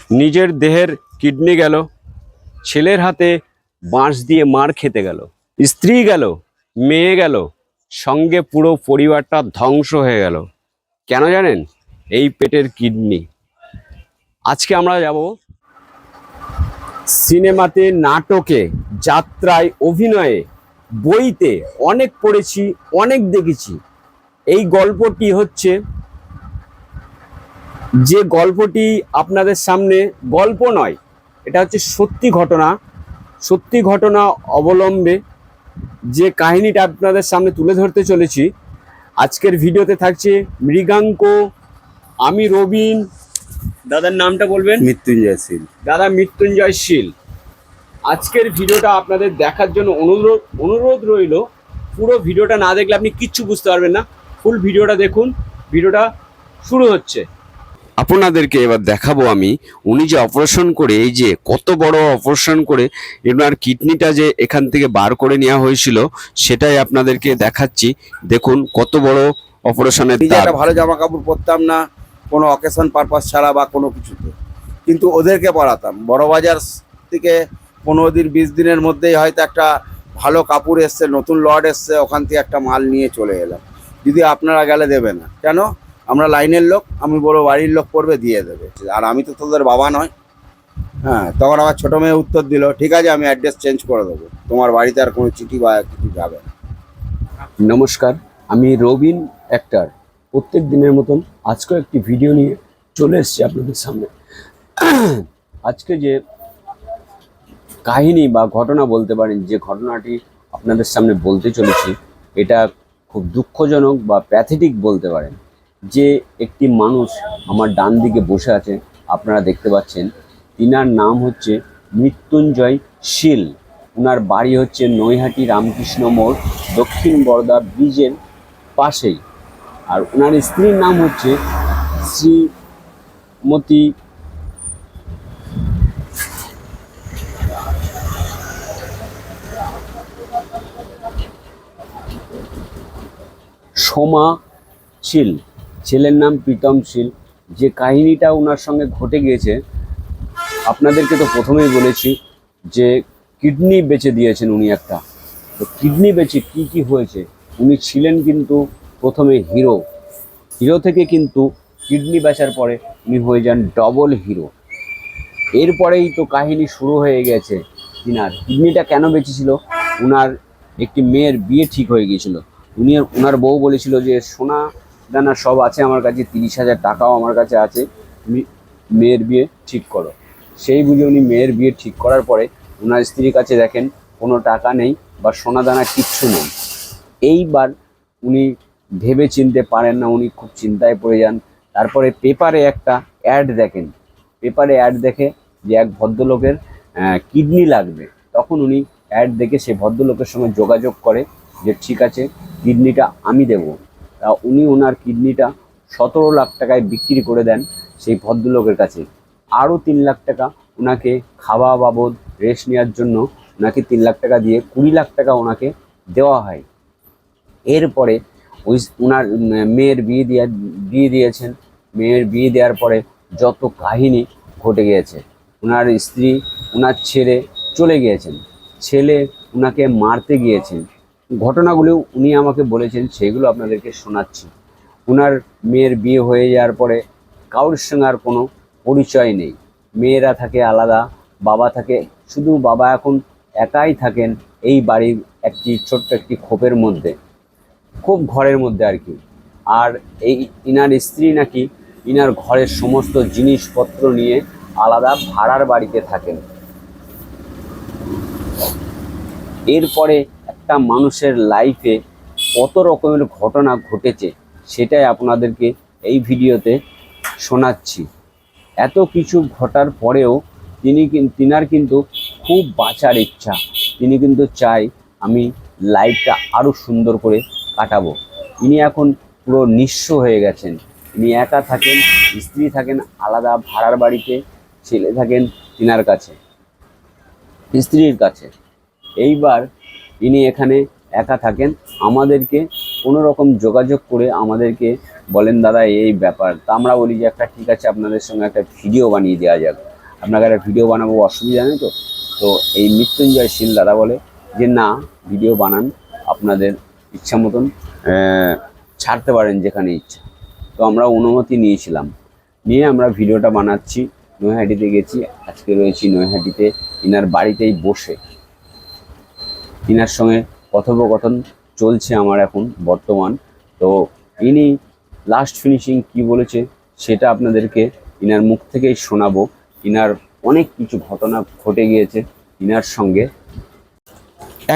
নিজের দেহের কিডনি গেল, ছেলের হাতে বাঁশ দিয়ে মার খেতে গেল, স্ত্রী গেল, মেয়ে গেল, সঙ্গে পুরো পরিবারটা ধ্বংস হয়ে গেল। কেন জানেন? এই পেটের কিডনি। আজকে আমরা যাব সিনেমাতে, নাটকে, যাত্রায়, অভিনয়ে, বইতে অনেক পড়েছি, অনেক দেখেছি। এই গল্পটি হচ্ছে, যে গল্পটি আপনাদের সামনে গল্প নয়, এটা হচ্ছে সত্যি ঘটনা। সত্যি ঘটনা অবলম্বে যে কাহিনীটা আপনাদের সামনে তুলে ধরতে চলেছি। আজকের ভিডিওতে থাকছে মৃগাঙ্ক, আমি রবিন, দাদার নামটা বলবেন? মৃত্যুঞ্জয় শীল। দাদা মৃত্যুঞ্জয় শীল। আজকের ভিডিওটা আপনাদের দেখার জন্য অনুরোধ রইল। পুরো ভিডিওটা না দেখলে আপনি কিচ্ছু বুঝতে পারবেন না। ফুল ভিডিওটা দেখুন। ভিডিওটা শুরু হচ্ছে। আপনাদেরকে এবার দেখাবো আমি, উনি যে অপারেশন করে, এই যে কত বড় অপারেশন করে এনার কিডনিটা যে এখান থেকে বার করে নেওয়া হয়েছিল, সেটাই আপনাদেরকে দেখাচ্ছি। দেখুন কত বড় অপারেশনের দাগ। একটা ভালো জামা কাপড় পরতাম না কোনো অকেশন পারপাস ছাড়া বা কোনো কিছুতে, কিন্তু ওদেরকে পরাতাম। বড়বাজার থেকে 15 দিন 20 দিনের মধ্যেই হয়তো একটা ভালো কাপড় এসছে, নতুন লট এসছে, ওখান থেকে একটা মাল নিয়ে চলে এলাম। যদি আপনারা গেলে দেবে না কেন? আমরা লাইনের লোক, আমি বড় বাড়ির লোক পড়বে, দিয়ে দেবে। আর আমি তো তোদের বাবা নয়। হ্যাঁ, তখন আমার ছোটো মেয়ে উত্তর দিল, ঠিক আছে আমি অ্যাড্রেস চেঞ্জ করে দেবো, তোমার বাড়িতে আর কোনো চিঠি বা কিছু যাবে না। নমস্কার, আমি রবিন অ্যাক্টর। প্রত্যেক দিনের মতন আজকেও একটি ভিডিও নিয়ে চলে এসেছি আপনাদের সামনে। আজকে যে কাহিনী বা ঘটনা বলতে পারেন, যে ঘটনাটি আপনাদের সামনে বলতে চলেছি, এটা খুব দুঃখজনক বা প্যাথেটিক বলতে পারেন। যে একটি মানুষ আমার ডান দিকে বসে আছে, আপনারা দেখতে পাচ্ছেন, তিনার নাম হচ্ছে মৃত্যুঞ্জয় শীল। ওনার বাড়ি হচ্ছে নৈহাটি রামকৃষ্ণ মোড়, দক্ষিণ বরদা ব্রিজের পাশেই। আর ওনার স্ত্রীর নাম হচ্ছে শ্রীমতী সোমা শীল, ছেলের নাম প্রীতম শীল। যে কাহিনীটা ওনার সঙ্গে ঘটে গিয়েছে, আপনাদেরকে তো প্রথমেই বলেছি যে কিডনি বেচে দিয়েছেন উনি একটা। তো কিডনি বেচে কি কি হয়েছে, উনি ছিলেন কিন্তু প্রথমে হিরো। হিরো থেকে কিন্তু কিডনি বেচার পরে উনি হয়ে যান ডবল হিরো। এরপরেই তো কাহিনী শুরু হয়ে গেছে। তিনার কিডনিটা কেন বেঁচেছিল? উনার একটি মেয়ের বিয়ে ঠিক হয়ে গিয়েছিল। উনার বউ বলেছিল যে সোনা দানা সব আছে আমার কাছে, 30,000 টাকাও আমার কাছে আছে, তুমি মেয়ের বিয়ে ঠিক করো। সেই বুঝে উনি মেয়ের বিয়ে ঠিক করার পরে ওনার স্ত্রীর কাছে দেখেন কোনো টাকা নেই বা সোনা দানা কিচ্ছু নেই। এইবার উনি ভেবে চিনতে পারেন না, উনি খুব চিন্তায় পড়ে যান। তারপরে পেপারে একটা অ্যাড দেখেন। পেপারে অ্যাড দেখে যে এক ভদ্রলোকের কিডনি লাগবে। তখন উনি অ্যাড দেখে সেই ভদ্রলোকের সঙ্গে যোগাযোগ করে যে ঠিক আছে, কিডনিটা আমি দেবো। তা উনি ওনার কিডনিটা 17 লাখ টাকায় বিক্রি করে দেন সেই ভদ্রলোকের কাছে। আরও 3 লাখ টাকা ওনাকে খাওয়া বাবদ, রেস্ট নেওয়ার জন্য ওনাকে 3 লাখ টাকা দিয়ে 20 লাখ টাকা ওনাকে দেওয়া হয়। এরপরে ওই ওনার মেয়ের বিয়ে দিয়েছেন। মেয়ের বিয়ে দেওয়ার পরে যত কাহিনী ঘটে গিয়েছে, ওনার স্ত্রী ওনার ছেড়ে চলে গিয়েছেন, ছেলে ওনাকে মারতে গিয়েছেন। ঘটনাগুলো উনি আমাকে বলেছেন, সেগুলো আপনাদেরকে শোনাচ্ছি। ওনার মেয়ের বিয়ে হয়ে যাওয়ার পরে কারোর সঙ্গে আর কোনো পরিচয় নেই। মেয়েরা থাকে আলাদা, বাবা থাকে, শুধু বাবা এখন একাই থাকেন এই বাড়ির একটি ছোট্ট একটি খোপের মধ্যে, খুব ঘরের মধ্যে আর কি। আর এই ইনার স্ত্রী নাকি ইনার ঘরের সমস্ত জিনিসপত্র নিয়ে আলাদা ভাড়ার বাড়িতে থাকেন। এরপরে একটা মানুষের লাইফে কত রকমের ঘটনা ঘটেছে, সেটাই আপনাদেরকে এই ভিডিওতে শোনাচ্ছি। এত কিছু ঘটার পরেও তিনার কিন্তু খুব বাঁচার ইচ্ছা। তিনি কিন্তু চাই আমি লাইফটা আরও সুন্দর করে কাটাবো। ইনি এখন পুরো নিঃস্ব হয়ে গেছেন। ইনি একা থাকেন, স্ত্রী থাকেন আলাদা ভাড়ার বাড়িতে, ছেলে থাকেন তিনার কাছে, স্ত্রীর কাছে। এইবার ইনি এখানে একা থাকেন। আমাদেরকে কোনো রকম যোগাযোগ করে আমাদেরকে বলেন, দাদা এই ব্যাপার। তা আমরা বলি যে একটা ঠিক আছে, আপনাদের সঙ্গে একটা ভিডিও বানিয়ে দেওয়া যাক। আপনাকে একটা ভিডিও বানাবো, অসুবিধা নেই তো? তো এই মৃত্যুঞ্জয় শীল দাদা বলে যে না, ভিডিও বানান, আপনাদের ইচ্ছা মতন ছাড়তে পারেন যেখানে ইচ্ছা। তো আমরা অনুমতি নিয়েছিলাম, নিয়ে আমরা ভিডিওটা বানাচ্ছি। নৈহাটিতে গেছি, আজকে রয়েছি নৈহাটিতে, ইনার বাড়িতেই বসে ইনার সঙ্গে কথোপকথন চলছে আমার এখন বর্তমান। তো ইনি লাস্ট ফিনিশিং কি বলেছে সেটা আপনাদেরকে ইনার মুখ থেকেই শোনাবো। ইনার অনেক কিছু ঘটনা ঘটে গিয়েছে ইনার সঙ্গে।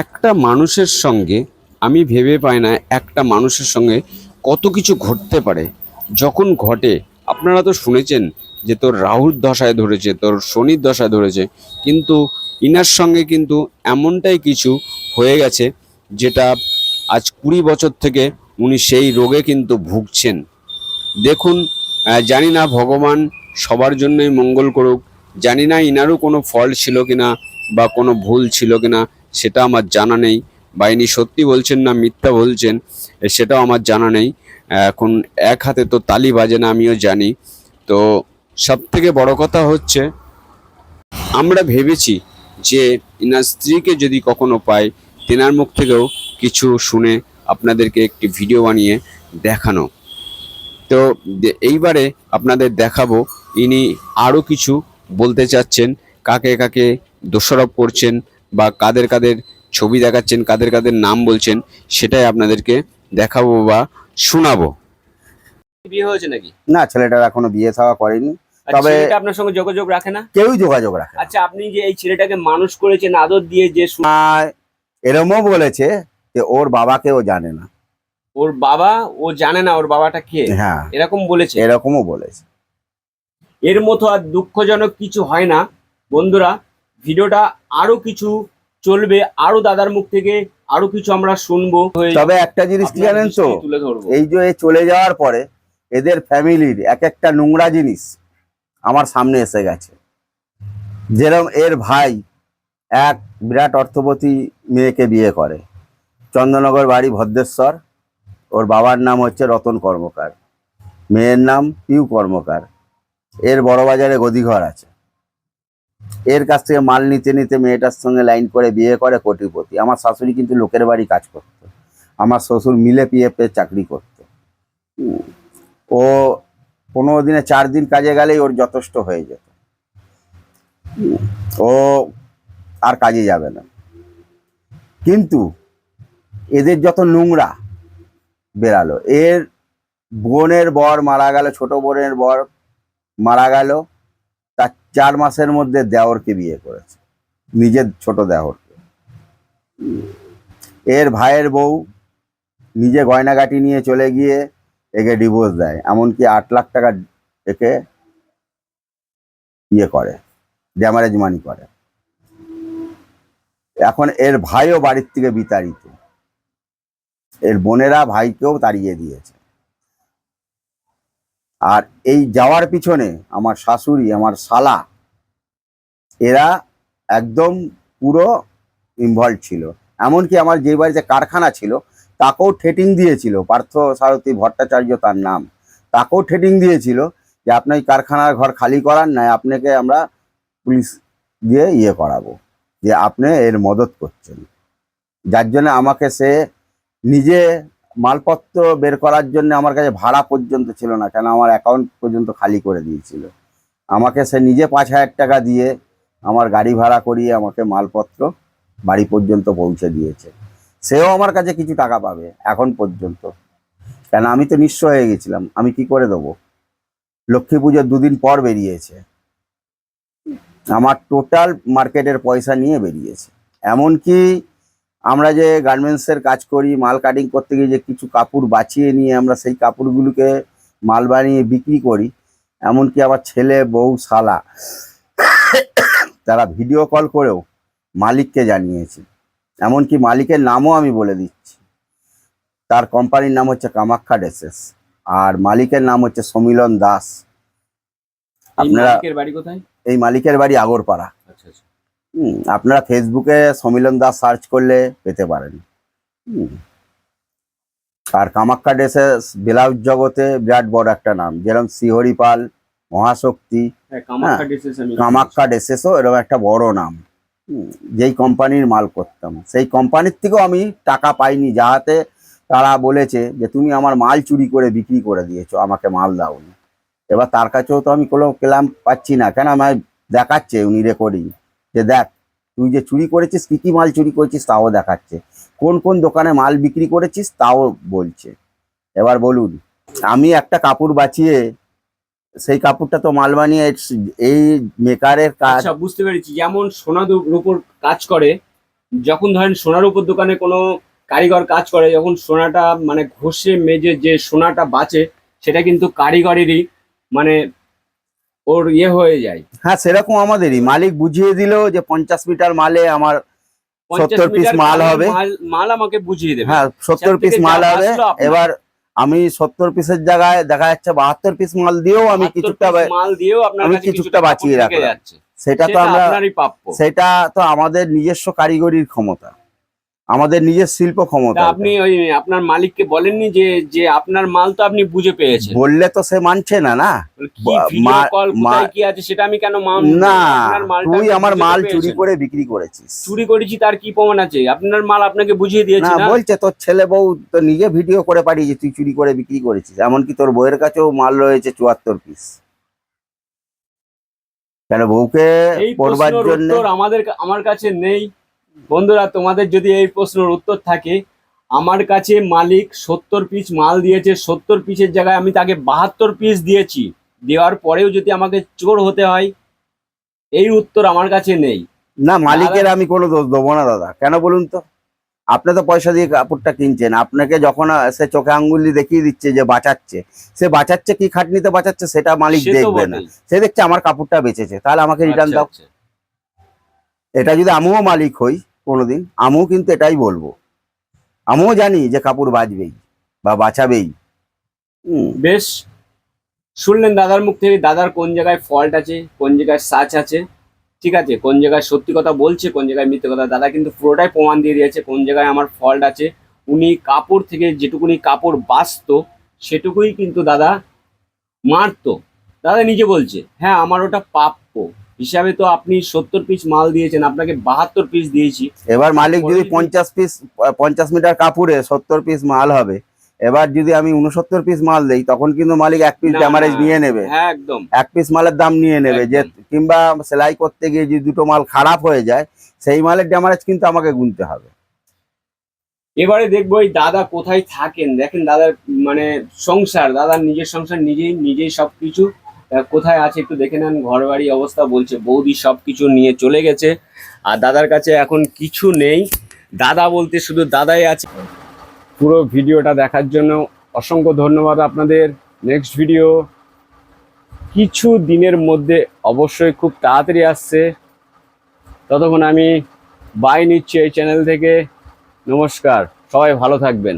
একটা মানুষের সঙ্গে আমি ভেবে পাই না একটা মানুষের সঙ্গে কত কিছু ঘটতে পারে। যখন ঘটে, আপনারা তো শুনেছেন যে তোর রাহুর দশায় ধরেছে, তোর শনির দশায় ধরেছে, কিন্তু ইনার সঙ্গে কিন্তু এমনটাই কিছু হয়ে গেছে যেটা আজ 20 বছর থেকে উনি সেই রোগে কিন্তু ভুগছেন। দেখুন, জানি না ভগবান সবার জন্যই মঙ্গল করুক। জানি না ইনারও কোনো ফল্ট ছিল কিনা বা কোনো ভুল ছিল কিনা, সেটা আমার জানা নেই। বা ইনি সত্যি বলছেন না মিথ্যা বলছেন সেটাও আমার জানা নেই। এখন এক হাতে তো তালি বাজে না, আমিও জানি। তো সব থেকে বড় কথা হচ্ছে, আমরা ভেবেছি যে ইনার স্ত্রীকে যদি কখনো পাই, তেনার মুখ থেকেও কিছু শুনে আপনাদেরকে একটি ভিডিও বানিয়ে দেখানো। তো এইবারে আপনাদের দেখাবো ইনি আরও কিছু বলতে চাচ্ছেন, কাকে কাকে দোষারোপ করছেন বা কাদের কাদের ছবি দেখাচ্ছেন, কাদের কাদের নাম বলছেন, সেটাই আপনাদেরকে দেখাবো বা শোনাবো। বিয়ে হয়েছে নাকি? না, ছেলেটার এখনো বিয়ে থাওয়া করেনি। আর তবে ছেলেটা আপনার সঙ্গে যোগাযোগ রাখে না? কেউই যোগাযোগ রাখে না। আচ্ছা, আপনি যে এই ছেলেটাকে মানুষ করেছেন আদর দিয়ে, যে আর এরমও বলেছে যে ওর বাবাকে ও জানে না। ওর বাবা, ও জানে না ওর বাবাটা কে, হ্যাঁ, এরকম বলেছে। এরকমও বলেছে। এর মতো আর দুঃখজনক কিছু হয় না বন্ধুরা। ভিডিওটা আরো কিছু চলবে, আরো দাদার মুখ থেকে আরো কিছু আমরা শুনবো। তবে একটা জিনিস কি জানেন তো, তুলে ধরবো। এই যে এ চলে যাওয়ার পরে এদের ফ্যামিলির এক একটা নোংরা জিনিস আমার সামনে এসে গেছে। যেরকম এর ভাই এক বিরাট অর্থবতী মেয়েকে বিয়ে করে, চন্দননগর বাড়ি, ভদ্রেশ্বর। ওর বাবার নাম হচ্ছে রতন কর্মকার, মেয়ের নাম পিউ কর্মকার। এর বড়বাজারে গদিঘর আছে। এর কাছ থেকে মাল নিতে নিতে মেয়েটার সঙ্গে লাইন করে বিয়ে করে কোটিপতি। আমার শাশুড়ি কিন্তু লোকের বাড়ি কাজ করত, আমার শ্বশুর মিলে পিএফে চাকরি করত। ও 15 দিনে 4 দিন কাজে গেলেই ওর যথেষ্ট হয়ে যেত। ও আর কাজে যাবে না। কিন্তু এদের যত নোংরা বেরালো। এর বোনের বর মারা গেল, ছোট বোনের বর মারা গেল, তার 4 মাসের মধ্যে দেওরকে বিয়ে করেছে, নিজের ছোট দেওরকে। এর ভাইয়ের বউ নিজে গয়নাগাটি নিয়ে চলে গিয়ে একে ডিভোর্স দেয়, এমনকি 8 লাখ টাকা একে ইয়ে করে, ড্যামারেজ মানি করে। এখন এর ভাইও বাড়ির থেকে বিতাড়িত, এর বোনেরা ভাইকেও তাড়িয়ে দিয়েছে। আর এই যাওয়ার পিছনে আমার শাশুড়ি, আমার শালা, এরা একদম পুরো ইনভলভ ছিল। এমনকি আমার যে বাড়িতে কারখানা ছিল তাকেও ঠেটিং দিয়েছিল, পার্থ সারথী ভট্টাচার্য তার নাম, তাকেও ঠেটিং দিয়েছিল যে আপনার কারখানার ঘর খালি করান, না আপনাকে আমরা পুলিশ দিয়ে ইয়ে করাবো যে আপনি এর মদত করছেন। যার জন্য আমাকে সে নিজে মালপত্র বের করার জন্য আমার কাছে ভাড়া পর্যন্ত ছিল না, কেন আমার অ্যাকাউন্ট পর্যন্ত খালি করে দিয়েছিল। আমাকে সে নিজে 5,000 টাকা দিয়ে আমার গাড়ি ভাড়া করিয়ে আমাকে মালপত্র বাড়ি পর্যন্ত পৌঁছে দিয়েছে। সেও আমার কাছে কিছু টাকা পাবে এখন পর্যন্ত, কেন আমি তো নিঃস্ব হয়ে গেছিলাম, আমি কি করে দেবো। লক্ষ্মী পুজোর 2 দিন পর বেরিয়েছে, আমার টোটাল মার্কেটের পয়সা নিয়ে বেরিয়েছে। এমনকি আমরা যে গার্মেন্টসের কাজ করি, মাল কাটিং করতে গিয়ে যে কিছু কাপড় বাঁচিয়ে নিয়ে আমরা সেই কাপড়গুলোকে মাল বানিয়ে বিক্রি করি, এমনকি আমার ছেলে, বউ, শালা তারা ভিডিও কল করেও মালিককে জানিয়েছে। এমনকি মালিকের নামও আমি বলে দিচ্ছি, তার কোম্পানির নাম হচ্ছে কামাখ্যা ড্রেসেস, আর মালিকের নাম হচ্ছে সমীলন দাস। আপনারা বাড়ি কোথায়? এই মালিকের বাড়ি আগরপাড়া। আচ্ছা আচ্ছা। আপনারা ফেসবুকে সমীলন দাস সার্চ করলে পেতে পারেন। আর কামাখ্যা ড্রেসেস ব্লাউজ জগতে বিরাট বড় একটা নাম, যেরকম শ্রীহরি পাল, মহাশক্তি, কামাখ্যা ড্রেসেস আমি কামাখ্যা ড্রেসেসও এরকম একটা বড় নাম। যেই কোম্পানির মাল করতাম সেই কোম্পানির থেকেও আমি টাকা পাইনি, যাহাতে তারা বলেছে যে তুমি আমার মাল চুরি করে বিক্রি করে দিয়েছো, আমাকে মাল দাওনি। এবার তার কাছেও তো আমি কোনো ক্লেম পাচ্ছি না, কেন আমায় দেখাচ্ছে উনি রেকর্ডিং যে দেখ তুই যে চুরি করেছিস, কী কী মাল চুরি করেছিস তাও দেখাচ্ছে, কোন কোন দোকানে মাল বিক্রি করেছিস তাও বলছে। এবার বলুন, আমি একটা কাপড় বাঁচিয়ে সেই কাপড়টা তো মাল বানিয়ে এই মেকারের কাজ। আচ্ছা, বুঝতে পেরেছি। যেমন সোনার উপর কাজ করে, যখন ধরেন সোনার উপর দোকানে কোনো কারিগর কাজ করে, যখন সোনাটা মানে ঘষে মেজে যে সোনাটা বাঁচে, সেটা কিন্তু কারিগরেরই মানে ওর ইয়ে হয়ে যায়। হ্যাঁ, সেরকম আমাদেরই মালিক বুঝিয়ে দিল যে 50 মিটার মালে আমার 70 পিস মাল হবে। মাল আমাকে বুঝিয়ে দেবে। হ্যাঁ, 70 পিস মাল হবে। এবার আমি 70 পিসের জায়গায় দেখা যাচ্ছে 72 পিস মাল দিয়েও আমি কিছুটা মাল দিয়েও আপনার আমি কাছে কিছুটা বাঁচিয়ে রাখলাম। যাচ্ছে, সেটা তো আমরা আপনারই প্রাপ্য। সেটা তো আমাদের নিজস্ব কারিগরির ক্ষমতা, আমাদের নিজের শিল্প ক্ষমতা। তা আপনি ওই আপনার মালিককে বলেননি যে যে আপনার মাল তো আপনি বুঝে পেয়েছেন? বললে তো সে মানছে না। না কি ভিডিও কল কোথায় কি আছে সেটা আমি কেন না, তুই আমার মাল চুরি করে বিক্রি করেছিস। চুরি করেছি তার কি প্রমাণ আছে? আপনার মাল আপনাকে বুঝিয়ে দিয়েছি না, না? বলছে তোর ছেলে বউ তো নিজে ভিডিও করে পাঠিয়েছে তুই চুরি করে বিক্রি করেছিস, এমনকি তোর বউয়ের কাছেও মাল রয়েছে 74 পিস। কেন বউকে এই পড়বার প্রশ্নের জন্য? উত্তর আমার কাছে নেই। বন্ধুরা, তোমাদের যদি এই প্রশ্নের উত্তর থাকে, আমার কাছে মালিক 70 পিস মাল দিয়েছে, 70 পিসের জায়গায় আমি তাকে 72 পিস দিয়েছি, দেওয়ার পরেও যদি আমাকে চোর হতে হয়, এই উত্তর আমার কাছে নেই। না, মালিকের আমি কোনো দোষ দেবো না দাদা। কেন বলুন তো, আপনি তো পয়সা দিয়ে কাপড়টা কিনছেন, আপনাকে যখন সে চোখে আঙ্গুলি দেখিয়ে দিচ্ছে যে বাঁচাচ্ছে, সে বাঁচাচ্ছে কি খাটনিতে বাঁচাচ্ছে সেটা মালিক সে তো দেখবে না। বটেই। সে দেখছে আমার কাপড়টা বেঁচেছে, তাহলে আমাকে রিটার্ন আচ্ছা, দাও। আচ্ছা। এটা যদি আমিও মালিক হই কোনোদিন, আমিও কিন্তু এটাই বলবো। আমিও জানি যে কাপড় বাঁচবেই বা বাঁচাবেই। বেশ, শুনলেন দাদার মুখ থেকে দাদার কোন জায়গায় ফল্ট আছে, কোন জায়গায় সাচ আছে, ঠিক আছে, কোন জায়গায় সত্যি কথা বলছে, কোন জায়গায় মিথ্যে কথা। দাদা কিন্তু পুরোটাই প্রমাণ দিয়ে দিয়েছে কোন জায়গায় আমার ফল্ট আছে। উনি কাপড় থেকে যেটুকুনি কাপড় বাঁচতো সেটুকুই কিন্তু দাদা মারতো। দাদা নিজে বলছে, হ্যাঁ আমার ওটা প্রাপ্য হিসাবে তো আপনি 70 পিস মাল দিয়েছেন, আপনাকে 72 পিস দিয়েছি। এবার মালিক যদি 50 মিটার কাপড়ে 70 পিস মাল হবে, এবার যদি আমি 69 পিস মাল দেই, তখন কিন্তু মালিক 1 পিস না, ড্যামারেজ না, নিয়ে নেবে। হ্যাঁ একদম 1 পিস মালের দাম নিয়ে নেবে। যে একদম। কিংবা সেলাই করতে গিয়ে যদি দুটো মাল খারাপ হয়ে যায়, সেই মালের ড্যামারেজ কিন্তু আমাকে গুনতে হবে। এবারে দেখবো এই দাদা কোথায় থাকেন। দেখেন দাদার মানে সংসার, দাদার নিজের সংসার, নিজেই সবকিছু কোথায় আছে একটু দেখে নেন। ঘর বাড়ি অবস্থা বলছে বৌদি সবকিছু নিয়ে চলে গেছে, আর দাদার কাছে এখন কিছু নেই। দাদা বলতে শুধু দাদাই আছে। পুরো ভিডিওটা দেখার জন্য অসংখ্য ধন্যবাদ আপনাদের। নেক্সট ভিডিও কিছু দিনের মধ্যে অবশ্যই খুব তাড়াতাড়ি আসছে। ততক্ষণ আমি বাই নিচ্ছি এই চ্যানেল থেকে। নমস্কার, সবাই ভালো থাকবেন।